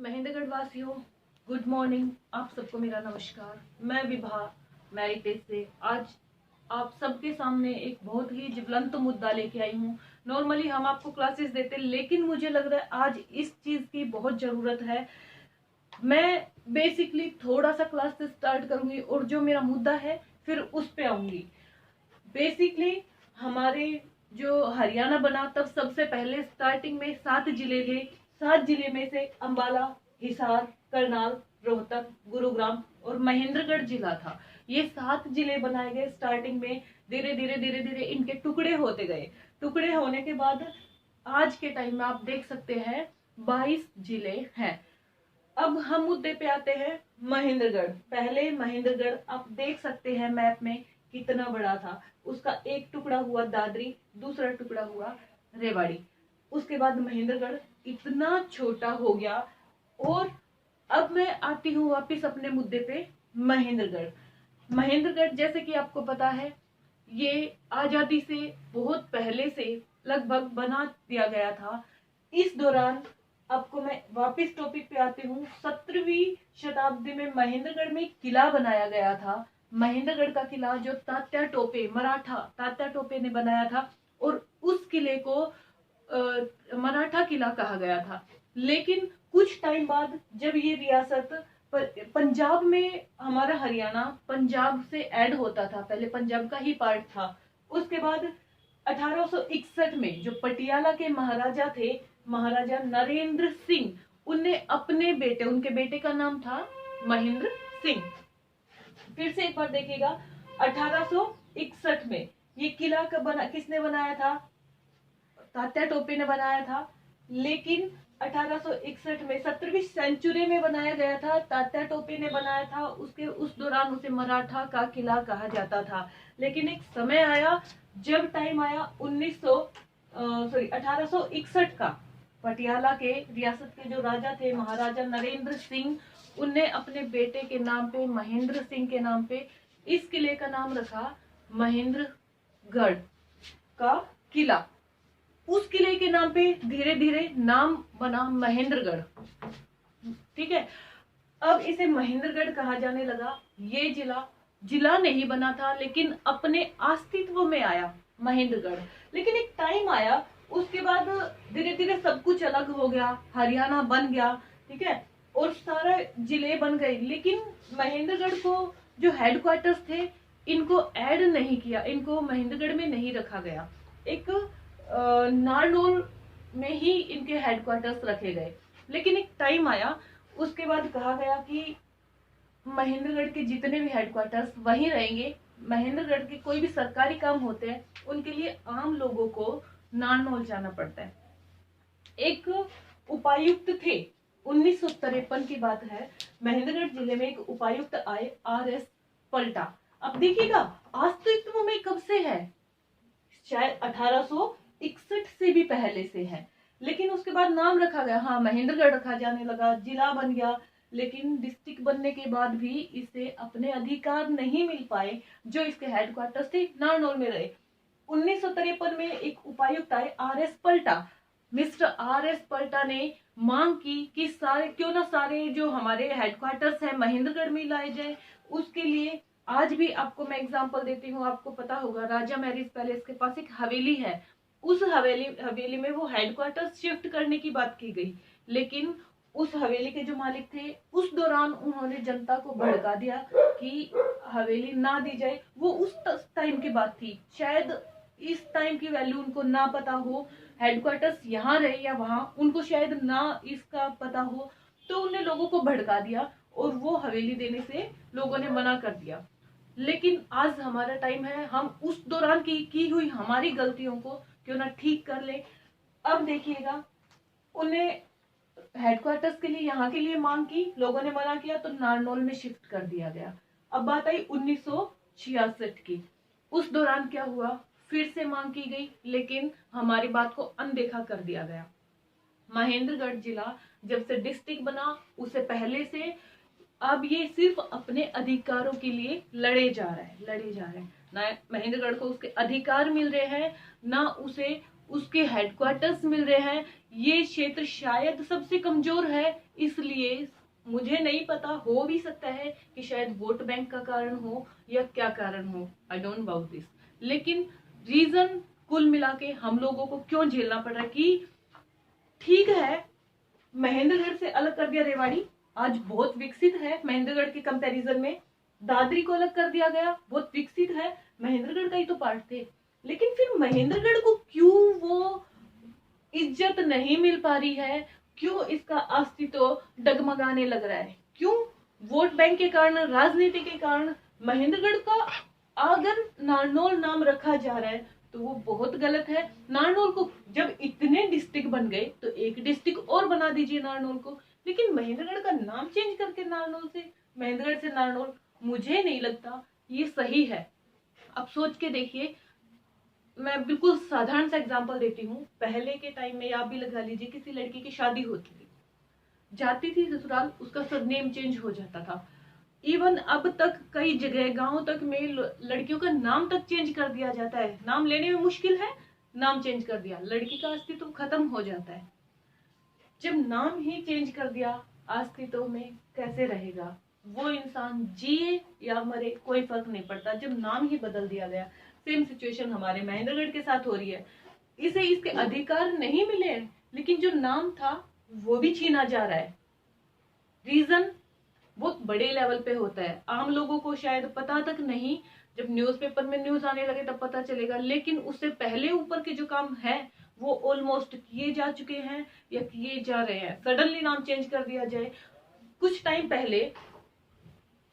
महेंद्रगढ़ वासियों, good morning. आप सबको मेरा नमस्कार। मैं विभा मैरिटेज से आज आप सबके सामने एक बहुत ही ज्वलंत मुद्दा लेके आई हूँ। नॉर्मली हम आपको क्लासेस देते, लेकिन मुझे लग रहा है आज इस चीज की बहुत जरूरत है। मैं बेसिकली थोड़ा सा क्लास से स्टार्ट करूंगी और जो मेरा मुद्दा है फिर उस पे आऊंगी। बेसिकली हमारे जो हरियाणा बना तब सबसे पहले स्टार्टिंग में 7 जिले थे। 7 जिले में से अंबाला, हिसार, करनाल, रोहतक, गुरुग्राम और महेंद्रगढ़ जिला था। ये 7 जिले बनाए गए स्टार्टिंग में। धीरे धीरे इनके टुकड़े होते गए। टुकड़े होने के बाद आज के टाइम में आप देख सकते हैं 22 जिले हैं। अब हम मुद्दे पे आते हैं। महेंद्रगढ़, पहले महेंद्रगढ़ आप देख सकते हैं मैप में कितना बड़ा था। उसका एक टुकड़ा हुआ दादरी, दूसरा टुकड़ा हुआ रेवाड़ी। उसके बाद महेंद्रगढ़ इतना छोटा हो गया। और अब मैं आती हूँ वापिस अपने मुद्दे पे। महेंद्रगढ़ महेंद्रगढ़ जैसे कि आपको पता है, ये आजादी से बहुत पहले से लगभग बना दिया गया था। इस दौरान आपको मैं वापिस टॉपिक पे आती हूँ। 17वीं शताब्दी में महेंद्रगढ़ में किला बनाया गया था। महेंद्रगढ़ का किला जो तात्या टोपे, मराठा तात्या टोपे ने बनाया था, और उस किले को मराठा किला कहा गया था। लेकिन कुछ टाइम बाद जब ये रियासत पंजाब में, हमारा हरियाणा पंजाब से ऐड होता था, पहले पंजाब का ही पार्ट था। उसके बाद 1861 में जो पटियाला के महाराजा थे, महाराजा नरेंद्र सिंह, उनने अपने बेटे, उनके बेटे का नाम था महेंद्र सिंह। फिर से एक बार देखिएगा, 1861 में ये किला किसने बनाया था? तात्या टोपे ने बनाया था। लेकिन 1861 में 17वीं सेंचुरी में बनाया गया था, तात्या टोपे ने बनाया था। उस दौरान उसे मराठा का किला कहा जाता था। लेकिन एक समय आया, जब टाइम आया 1861 का, पटियाला के रियासत के जो राजा थे महाराजा नरेंद्र सिंह, उनने अपने बेटे के नाम पे, महेंद्र सिंह के नाम पे, इस किले का नाम रखा महेंद्रगढ़ का किला। उस किले के नाम पे धीरे धीरे नाम बना महेंद्रगढ़। ठीक है, अब इसे महेंद्रगढ़ कहा जाने लगा। ये जिला नहीं बना था, लेकिन अपने अस्तित्व में आया महेंद्रगढ़। लेकिन एक टाइम आया, उसके बाद धीरे धीरे सब कुछ अलग हो गया, हरियाणा बन गया। ठीक है, और सारे जिले बन गए। लेकिन महेंद्रगढ़ को जो हेडक्वार्टर्स थे, इनको ऐड नहीं किया, इनको महेंद्रगढ़ में नहीं रखा गया। एक नारनौल में ही इनके हेडक्वार्टर्स रखे गए। लेकिन एक टाइम आया, उसके बाद कहा गया कि महेंद्रगढ़ के जितने भी हेडक्वार्टर्स वहीं रहेंगे। महेंद्रगढ़ के कोई भी सरकारी काम होते हैं, उनके लिए आम लोगों को नारनौल जाना पड़ता है। एक उपायुक्त थे, 1953 की बात है। महेंद्रगढ़ जिले में एक उपायुक्त आए, RS पलटा। अब देखिएगा, अस्तित्व में कब से है? शायद 1861 से भी पहले से है। लेकिन उसके बाद नाम रखा गया, हाँ महेंद्रगढ़ रखा जाने लगा, जिला बन गया। लेकिन डिस्ट्रिक्ट बनने के बाद भी इसे अपने अधिकार नहीं मिल पाए। जो इसके हेडक्वार्टर्स थे, नारनौल में रहे। 1953 में एक उपायुक्त आए, RS पलटा। मिस्टर RS पलटा ने मांग की कि क्यों ना सारे जो हमारे हेडक्वार्टर्स है महेंद्रगढ़ में लाए जाए। उसके लिए आज भी आपको मैं एग्जांपल देती हूँ। आपको पता होगा, राजा मैरिज पैलेस के पास एक हवेली है। उस हवेली में वो हेडक्वार्टर्स शिफ्ट करने की बात की गई। लेकिन उस हवेली के जो मालिक थे, उस दौरान उन्होंने जनता को भड़का दिया कि हवेली ना दी जाए। वो उस टाइम की बात थी, शायद इस टाइम की वैल्यू उनको ना पता हो, हेडक्वार्टर्स यहाँ रहे या वहां, उनको शायद ना इसका पता हो। तो उन्हें लोगों को भड़का दिया और वो हवेली देने से लोगों ने मना कर दिया। लेकिन आज हमारा टाइम है, हम उस दौरान की हुई हमारी गलतियों को क्यों ना ठीक कर ले। अब देखिएगा, उन्हें हेडक्वार्टर्स के लिए, यहाँ के लिए मांग की, लोगों ने मना किया, तो नारनौल में शिफ्ट कर दिया गया। अब बात आई 1966 की। उस दौरान क्या हुआ, फिर से मांग की गई, लेकिन हमारी बात को अनदेखा कर दिया गया। महेंद्रगढ़ जिला जब से डिस्ट्रिक्ट बना, उससे पहले से अब ये सिर्फ अपने अधिकारों के लिए लड़े जा रहे हैं। ना महेंद्रगढ़ को उसके अधिकार मिल रहे हैं, ना उसे उसके हेडक्वार्टर्स मिल रहे हैं। ये क्षेत्र शायद सबसे कमजोर है, इसलिए मुझे नहीं पता, हो भी सकता है कि शायद वोट बैंक का कारण हो या क्या कारण हो, I don't know about this. लेकिन रीजन कुल मिला के हम लोगों को क्यों झेलना पड़ रहा है कि ठीक है, महेंद्रगढ़ से अलग कर दिया रेवाड़ी, आज बहुत विकसित है महेंद्रगढ़ के कंपैरिजन में। दादरी को अलग कर दिया गया, बहुत विकसित है, महेंद्रगढ़ का ही तो पार्ट थे। लेकिन फिर महेंद्रगढ़ को क्यों वो इज्जत नहीं मिल पा रही है, क्यों इसका अस्तित्व डगमगाने लग रहा है, क्यों वोट बैंक के कारण, राजनीति के कारण महेंद्रगढ़ का अगर नारनौल नाम रखा जा रहा है तो वो बहुत गलत है। नारनौल को जब इतने डिस्ट्रिक्ट बन गए तो एक डिस्ट्रिक्ट और बना दीजिए नारनौल को, लेकिन महेंद्रगढ़ का नाम चेंज करके नारनौल से, महेंद्रगढ़ से नारनौल, मुझे नहीं लगता ये सही है। अब सोच के देखिए, मैं बिल्कुल साधारण सा एग्जांपल देती हूँ। पहले के टाइम में आप भी लगा लीजिए, किसी लड़की की शादी होती थी, जाती थी ससुराल, उसका सरनेम चेंज हो जाता था। इवन अब तक कई जगह गांव तक में लड़कियों का नाम तक चेंज कर दिया जाता है। नाम लेने में मुश्किल है, नाम चेंज कर दिया, लड़की का अस्तित्व खत्म हो जाता है। जब नाम ही चेंज कर दिया, अस्तित्व में कैसे रहेगा वो इंसान, जिए या मरे कोई फर्क नहीं पड़ता जब नाम ही बदल दिया गया। सेम सिचुएशन हमारे महेंद्रगढ़ के साथ हो रही है। इसे इसके अधिकार नहीं मिले, लेकिन जो नाम था वो भी छीना जा रहा है। रीजन बहुत बड़े लेवल पे होता है, आम लोगों को शायद पता तक नहीं, जब न्यूज़पेपर में न्यूज आने लगे तब पता चलेगा। लेकिन उससे पहले ऊपर के जो काम है वो ऑलमोस्ट किए जा चुके हैं या किए जा रहे हैं। सडनली नाम चेंज कर दिया जाए। कुछ टाइम पहले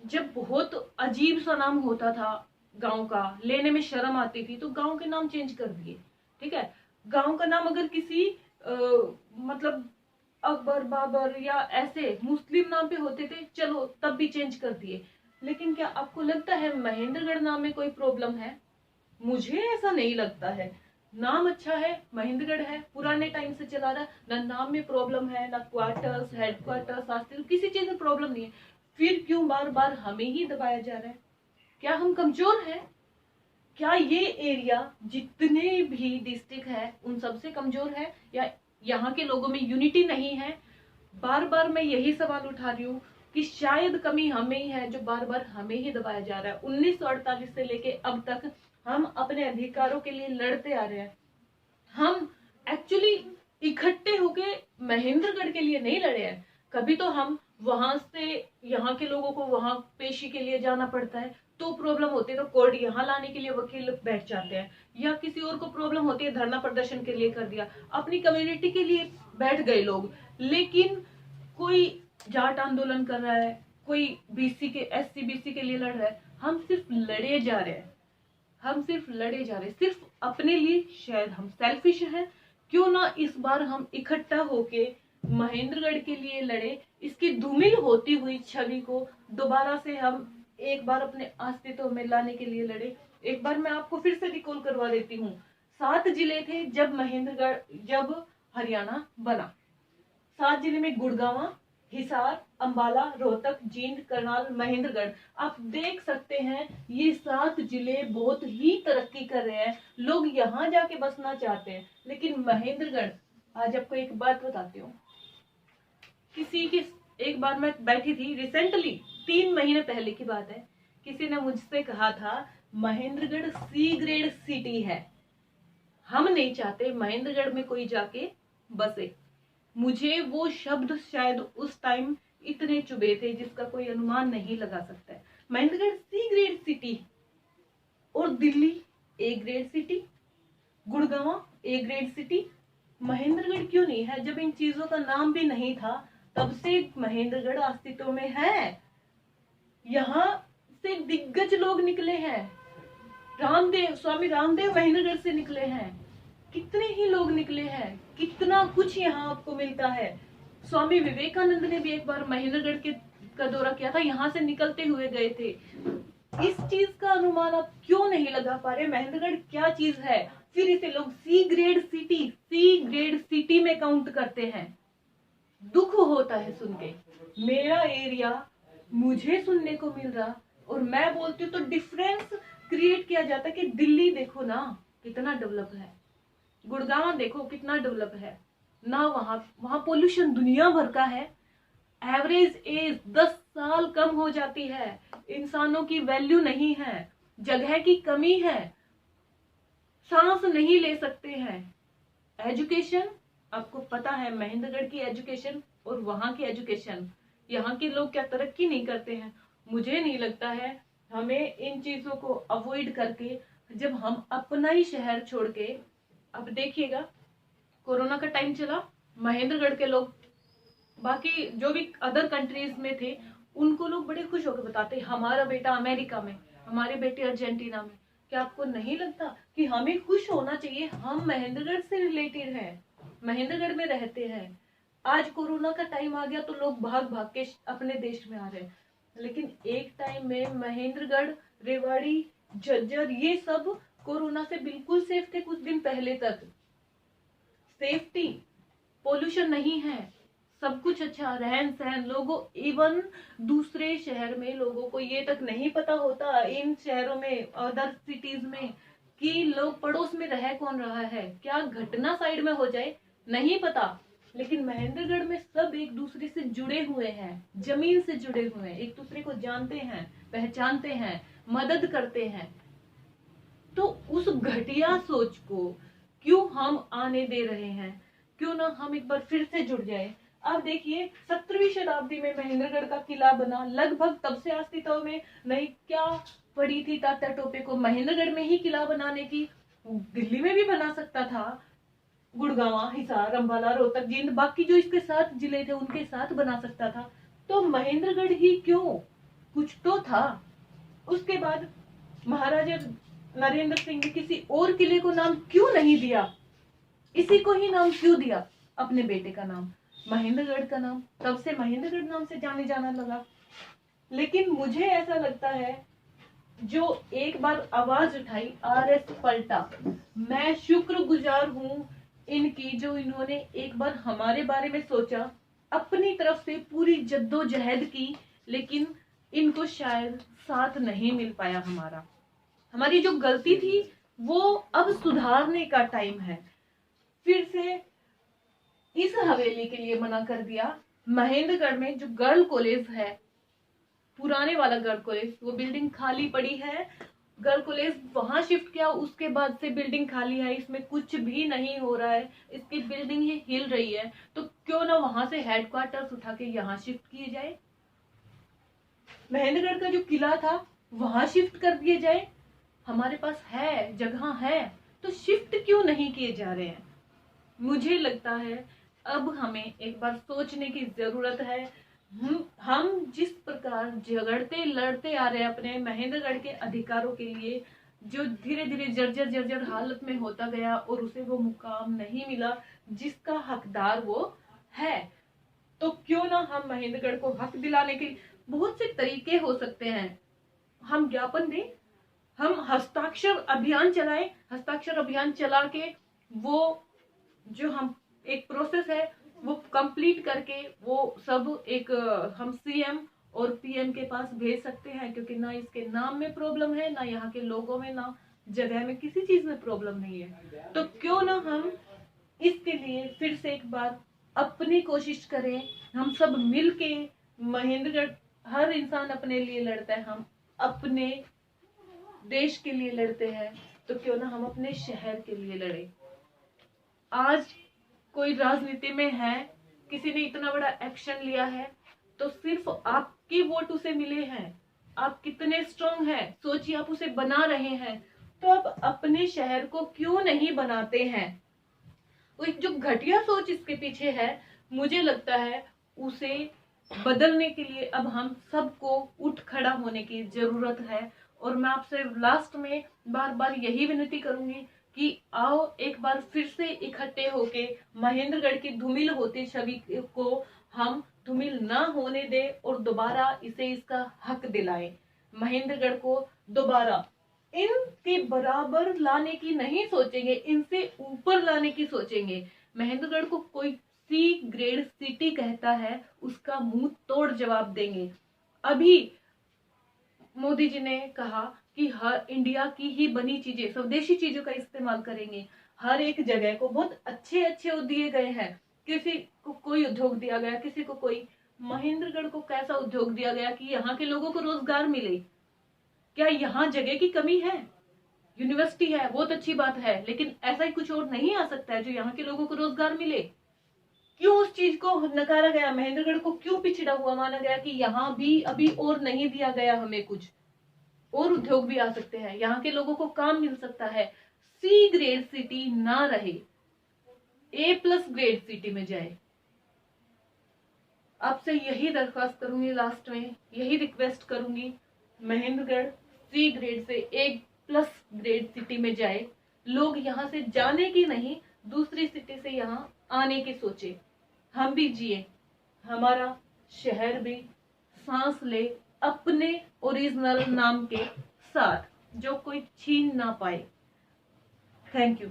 जब बहुत अजीब सा नाम होता था गांव का, लेने में शर्म आती थी, तो गांव के नाम चेंज कर दिए। ठीक है, गांव का नाम अगर किसी मतलब अकबर, बाबर या ऐसे मुस्लिम नाम पे होते थे, चलो तब भी चेंज कर दिए। लेकिन क्या आपको लगता है महेंद्रगढ़ नाम में कोई प्रॉब्लम है? मुझे ऐसा नहीं लगता है। नाम अच्छा है, महेंद्रगढ़ है, पुराने टाइम से चला रहा है, ना नाम में प्रॉब्लम है, ना क्वार्टर्स, हेडक्वार्टर्स, हॉस्टल, किसी चीज में प्रॉब्लम नहीं है। फिर क्यों बार बार हमें ही दबाया जा रहा है? क्या हम कमजोर हैं? क्या ये एरिया जितने भी डिस्ट्रिक्ट है उन सबसे कमजोर है, या यहाँ के लोगों में यूनिटी नहीं है? बार बार मैं यही सवाल उठा रही हूँ कि शायद कमी हमें ही है, जो बार बार हमें ही दबाया जा रहा है। 1948 से लेके अब तक हम अपने अधिकारों के लिए लड़ते आ रहे हैं। हम एक्चुअली इकट्ठे होके महेंद्रगढ़ के लिए नहीं लड़े हैं। कभी तो हम वहां से, यहाँ के लोगों को वहां पेशी के लिए जाना पड़ता है तो प्रॉब्लम होती है, तो कोर्ट यहाँ लाने के लिए वकील बैठ जाते हैं, या किसी और को प्रॉब्लम होती है, धरना प्रदर्शन के लिए कर दिया, अपनी कम्युनिटी के लिए बैठ गए लोग। लेकिन कोई जाट आंदोलन कर रहा है, कोई बीसी के, एससी बीसी के लिए लड़ रहा है, हम सिर्फ लड़े जा रहे हैं, हम सिर्फ लड़े जा रहे हैं, सिर्फ अपने लिए। शायद हम सेल्फिश हैं। क्यों ना इस बार हम इकट्ठा होके महेंद्रगढ़ के लिए लड़े, इसकी धूमिल होती हुई छवि को दोबारा से हम एक बार अपने अस्तित्व में लाने के लिए लड़े। एक बार मैं आपको फिर से रिकॉल करवा देती हूँ। 7 जिले थे जब महेंद्रगढ़, जब हरियाणा बना। 7 जिले में गुड़गांव, हिसार, अंबाला, रोहतक, जींद, करनाल, महेंद्रगढ़। आप देख सकते हैं ये 7 जिले बहुत ही तरक्की कर रहे हैं, लोग यहाँ जाके बसना चाहते हैं। लेकिन महेंद्रगढ़, आज आपको एक बात बताती हूँ, किसी की, एक बार मैं बैठी थी रिसेंटली, 3 महीने पहले की बात है, किसी ने मुझसे कहा था महेंद्रगढ़ सी ग्रेड सिटी है, हम नहीं चाहते महेंद्रगढ़ में कोई जाके बसे। मुझे वो शब्द शायद उस टाइम इतने चुभे थे जिसका कोई अनुमान नहीं लगा सकता है। महेंद्रगढ़ सी ग्रेड सिटी, और Delhi A grade city, Gurgaon A grade city, Mahendragarh क्यों नहीं है? जब इन चीजों का नाम भी नहीं था तब से महेंद्रगढ़ अस्तित्व में है। यहाँ से दिग्गज लोग निकले हैं, रामदेव, स्वामी रामदेव महेंद्रगढ़ से निकले हैं, कितने ही लोग निकले हैं, कितना कुछ यहाँ आपको मिलता है। स्वामी विवेकानंद ने भी एक बार महेंद्रगढ़ के का दौरा किया था, यहाँ से निकलते हुए गए थे। इस चीज का अनुमान आप क्यों नहीं लगा पा रहे? महेंद्रगढ़ क्या चीज है? फिर इसे लोग सी ग्रेड सिटी में काउंट करते हैं। दुख होता है सुन के। मेरा एरिया मुझे सुनने को मिल रहा और मैं बोलती हूँ तो डिफरेंस क्रिएट किया जाता है कि दिल्ली देखो ना कितना डेवलप है, गुड़गांव देखो कितना डेवलप है ना, वहां पोल्यूशन दुनिया भर का है। एवरेज एज 10 साल कम हो जाती है, इंसानों की वैल्यू नहीं है, जगह की कमी है, सांस नहीं ले सकते हैं। एजुकेशन, आपको पता है महेंद्रगढ़ की एजुकेशन और वहां की एजुकेशन, यहाँ के लोग क्या तरक्की नहीं करते हैं? मुझे नहीं लगता है। हमें इन चीजों को अवॉइड करके, जब हम अपना ही शहर छोड़ के, अब देखिएगा कोरोना का टाइम चला, महेंद्रगढ़ के लोग बाकी जो भी अदर कंट्रीज में थे उनको लोग बड़े खुश होकर बताते हमारा बेटा अमेरिका में, हमारे बेटे अर्जेंटीना में। क्या आपको नहीं लगता कि हमें खुश होना चाहिए? हम महेंद्रगढ़ से रिलेटेड हैं, महेंद्रगढ़ में रहते हैं। आज कोरोना का टाइम आ गया तो लोग भाग भाग के अपने देश में आ रहे हैं, लेकिन एक टाइम में महेंद्रगढ़, रेवाड़ी, झज्जर ये सब कोरोना से बिल्कुल सेफ थे। कुछ दिन पहले तक सेफ्टी, पोल्यूशन नहीं है, सब कुछ अच्छा, रहन सहन, लोगों इवन दूसरे शहर में लोगों को ये तक नहीं पता होता इन शहरों में, अदर सिटीज में, कि लोग पड़ोस में रह कौन रहा है, क्या घटना साइड में हो जाए नहीं पता। लेकिन महेंद्रगढ़ में सब एक दूसरे से जुड़े हुए हैं, जमीन से जुड़े हुए हैं, एक दूसरे को जानते हैं, पहचानते हैं, मदद करते हैं। तो उस घटिया सोच को क्यों हम आने दे रहे हैं? क्यों ना हम एक बार फिर से जुड़ जाए। अब देखिए 17वीं शताब्दी में महेंद्रगढ़ का किला बना, लगभग तब से अस्तित्व में नहीं, क्या पड़ी थी तात्या टोपे को महेंद्रगढ़ में ही किला बनाने की? दिल्ली में भी बना सकता था, गुड़गांव, हिसार, अंबाला, रोहतक, जींद, बाकी जो इसके साथ जिले थे उनके साथ बना सकता था। तो महेंद्रगढ़ ही क्यों? कुछ तो था। उसके बाद महाराजा नरेंद्र सिंह ने किसी और किले को नाम क्यों नहीं दिया? इसी को ही नाम क्यों दिया अपने बेटे का नाम, महेंद्रगढ़ का नाम? तब से महेंद्रगढ़ नाम से जाने जाना लगा। लेकिन मुझे ऐसा लगता है जो एक बार आवाज उठाई, आरएस पलटा। मैं शुक्रगुजार हूं इनकी, जो इन्होंने एक बार हमारे बारे में सोचा, अपनी तरफ से पूरी जद्दोजहद की, लेकिन इनको शायद साथ नहीं मिल पाया हमारा। हमारी जो गलती थी वो अब सुधारने का टाइम है। फिर से इस हवेली के लिए मना कर दिया। महेंद्रगढ़ में जो गर्ल कॉलेज है, पुराने वाला गर्ल कॉलेज, वो बिल्डिंग खाली पड़ी है, गर्ल कॉलेज वहां शिफ्ट किया, उसके बाद से बिल्डिंग खाली है, इसमें कुछ भी नहीं हो रहा है, इसकी बिल्डिंग ही हिल रही है। तो क्यों ना वहां से हेडक्वार्टर्स उठा के यहाँ शिफ्ट किए जाए, महेंद्रगढ़ का जो किला था वहां शिफ्ट कर दिए जाए। हमारे पास है, जगह है, तो शिफ्ट क्यों नहीं किए जा रहे हैं? मुझे लगता है अब हमें एक बार सोचने की जरूरत है। हम जिस प्रकार झगड़ते लड़ते आ रहे हैं अपने महेंद्रगढ़ के अधिकारों के लिए, जो धीरे धीरे जर्जर जर्जर हालत में होता गया और उसे वो मुकाम नहीं मिला जिसका हकदार वो है, तो क्यों ना हम महेंद्रगढ़ को हक दिलाने के बहुत से तरीके हो सकते हैं। हम ज्ञापन दें, हम हस्ताक्षर अभियान चलाएं, हस्ताक्षर अभियान चला के वो जो हम एक प्रोसेस है वो कंप्लीट करके वो सब एक हम सीएम और पीएम के पास भेज सकते हैं, क्योंकि ना इसके नाम में प्रॉब्लम है, ना यहाँ के लोगों में, ना जगह में, किसी चीज में प्रॉब्लम नहीं है। तो क्यों ना हम इसके लिए फिर से एक बार अपनी कोशिश करें, हम सब मिलके। महेंद्रगढ़, हर इंसान अपने लिए लड़ता है, हम अपने देश के लिए लड़ते हैं, तो क्यों ना हम अपने शहर के लिए लड़े। आज कोई राजनीति में है, किसी ने इतना बड़ा एक्शन लिया है, तो सिर्फ आपकी वोट उसे मिले हैं। आप कितने स्ट्रांग हैं, सोचिए, आप उसे बना रहे हैं, तो आप अपने शहर को क्यों नहीं बनाते हैं? वो एक जो घटिया सोच इसके पीछे है, मुझे लगता है उसे बदलने के लिए अब हम सबको उठ खड़ा होने की जरूरत है। और मैं आपसे लास्ट में बार बार यही विनती करूंगी कि आओ एक बार फिर से इकट्ठे होके महेंद्रगढ़ की धूमिल होती छवि को हम धूमिल ना होने दें और दोबारा इसे इसका हक दिलाएं। महेंद्रगढ़ को दोबारा इनके बराबर लाने की नहीं सोचेंगे, इनसे ऊपर लाने की सोचेंगे। महेंद्रगढ़ को कोई सी ग्रेड सिटी कहता है, उसका मुंह तोड़ जवाब देंगे। अभी मोदी जी ने कहा कि हर इंडिया की ही बनी चीजें, स्वदेशी चीजों का इस्तेमाल करेंगे। हर एक जगह को बहुत अच्छे अच्छे वो दिए गए हैं। किसी को कोई उद्योग दिया गया, किसी को कोई। महेंद्रगढ़ को कैसा उद्योग दिया गया कि यहाँ के लोगों को रोजगार मिले? क्या यहाँ जगह की कमी है? यूनिवर्सिटी है, बहुत अच्छी बात है, लेकिन ऐसा ही कुछ और नहीं आ सकता है जो यहाँ के लोगों को रोजगार मिले? क्यों उस चीज को नकारा गया? महेंद्रगढ़ को क्यों पिछड़ा हुआ माना गया कि यहाँ भी अभी और नहीं दिया गया हमें कुछ? और उद्योग भी आ सकते हैं, यहाँ के लोगों को काम मिल सकता है। सी ग्रेड सिटी ना रहे, A+ ग्रेड सिटी में जाए। आपसे यही दरख्वास्त करूंगी, लास्ट में यही रिक्वेस्ट करूंगी, महेंद्रगढ़ C ग्रेड से A+ ग्रेड सिटी में जाए। लोग यहाँ से जाने की नहीं, दूसरी सिटी से यहाँ आने की सोचे। हम भी जिए, हमारा शहर भी सांस ले अपने ओरिजिनल नाम के साथ, जो कोई छीन ना पाए। Thank you.